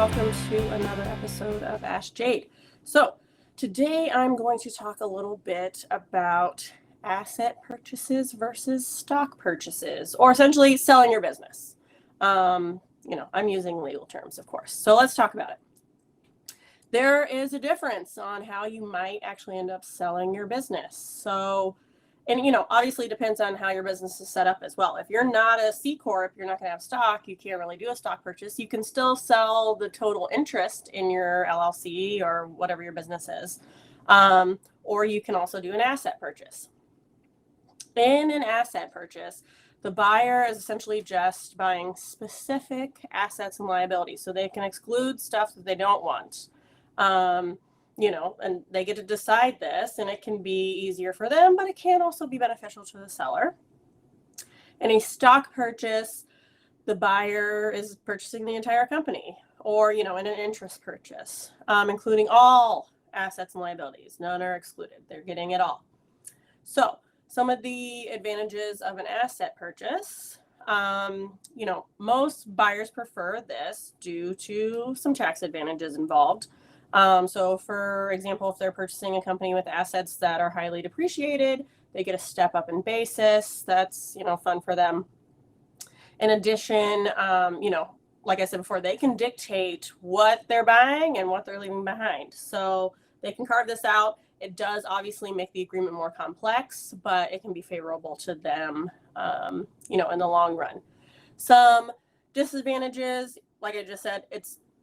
welcome to another episode of Ask Jade. So today I'm going to talk a little bit about asset purchases versus stock purchases, or essentially selling your business. I'm using legal terms, of course. So let's talk about it. There is a difference on how you might actually end up selling your business. So, and obviously it depends on how your business is set up as well. If you're not a C Corp, you're not going to have stock, you can't really do a stock purchase. You can still sell the total interest in your LLC or whatever your business is. Or you can also do an asset purchase. In an asset purchase, the buyer is essentially just buying specific assets and liabilities. So they can exclude stuff that they don't want. And they get to decide this, and it can be easier for them, but it can also be beneficial to the seller. In a stock purchase, the buyer is purchasing the entire company, or, in an interest purchase, including all assets and liabilities. None are excluded. They're getting it all. So some of the advantages of an asset purchase, most buyers prefer this due to some tax advantages involved. So for example, if they're purchasing a company with assets that are highly depreciated, they get a step up in basis. That's, fun for them. In addition, like I said before, they can dictate what they're buying and what they're leaving behind. So they can carve this out. It does obviously make the agreement more complex, but it can be favorable to them, in the long run. Some disadvantages, like I just said,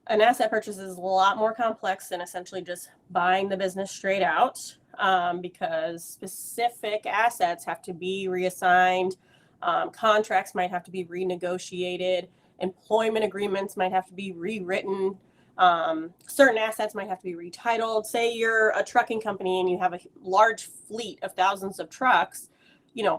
an asset purchase is a lot more complex than essentially just buying the business straight out, because specific assets have to be reassigned, contracts might have to be renegotiated, employment agreements might have to be rewritten, certain assets might have to be retitled. Say you're a trucking company and you have a large fleet of thousands of trucks,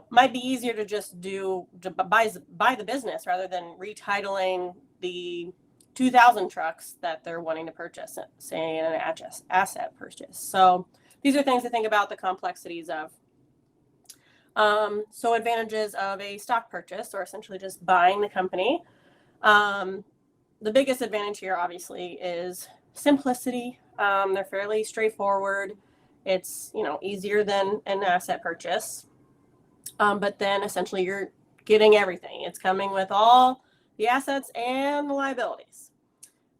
might be easier to just buy the business rather than retitling the 2,000 trucks that they're wanting to purchase, say in an asset purchase. So these are things to think about, the complexities of. So advantages of a stock purchase, or essentially just buying the company. The biggest advantage here, obviously, is simplicity. They're fairly straightforward. It's, easier than an asset purchase. But then essentially you're getting everything. It's coming with all the assets and the liabilities.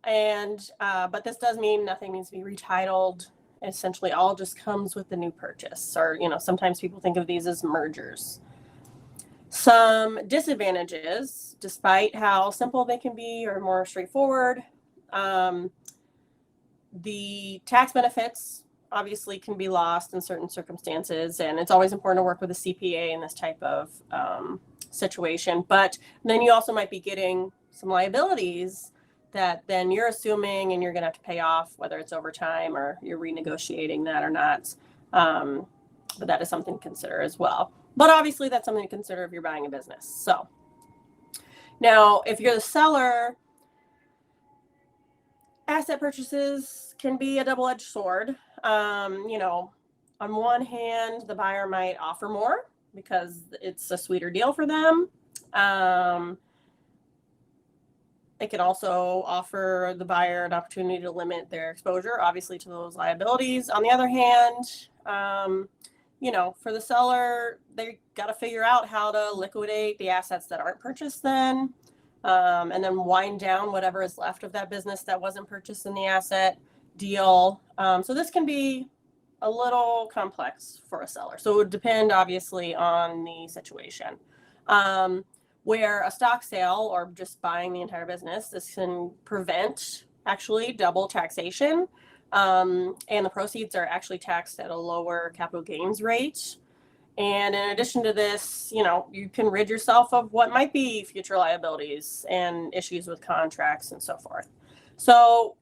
And but this does mean nothing needs to be retitled. Essentially all just comes with the new purchase, or sometimes people think of these as mergers. Some disadvantages, despite how simple they can be or more straightforward, the tax benefits obviously can be lost in certain circumstances, and it's always important to work with a CPA in this type of situation. But then you also might be getting some liabilities that then you're assuming and you're going to have to pay off, whether it's over time or you're renegotiating that or not. But that is something to consider as well. But obviously that's something to consider if you're buying a business. So now if you're the seller, asset purchases can be a double-edged sword. On one hand, the buyer might offer more because it's a sweeter deal for them. It can also offer the buyer an opportunity to limit their exposure, obviously, to those liabilities. On the other hand, for the seller, they got to figure out how to liquidate the assets that aren't purchased then, and then wind down whatever is left of that business that wasn't purchased in the asset deal. So this can be a little complex for a seller. So it would depend, obviously, on the situation. Where a stock sale or just buying the entire business, this can prevent actually double taxation. And the proceeds are actually taxed at a lower capital gains rate. And in addition to this, you can rid yourself of what might be future liabilities and issues with contracts and so forth. So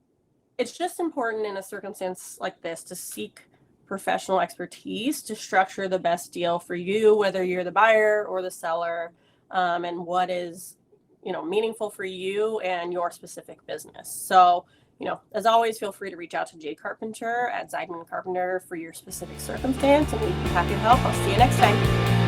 it's just important in a circumstance like this to seek professional expertise to structure the best deal for you, whether you're the buyer or the seller, and what is, meaningful for you and your specific business. So, as always, feel free to reach out to Jade&Carpenter at Zeidman&Carpenter for your specific circumstance, and we'd be happy to help. I'll see you next time.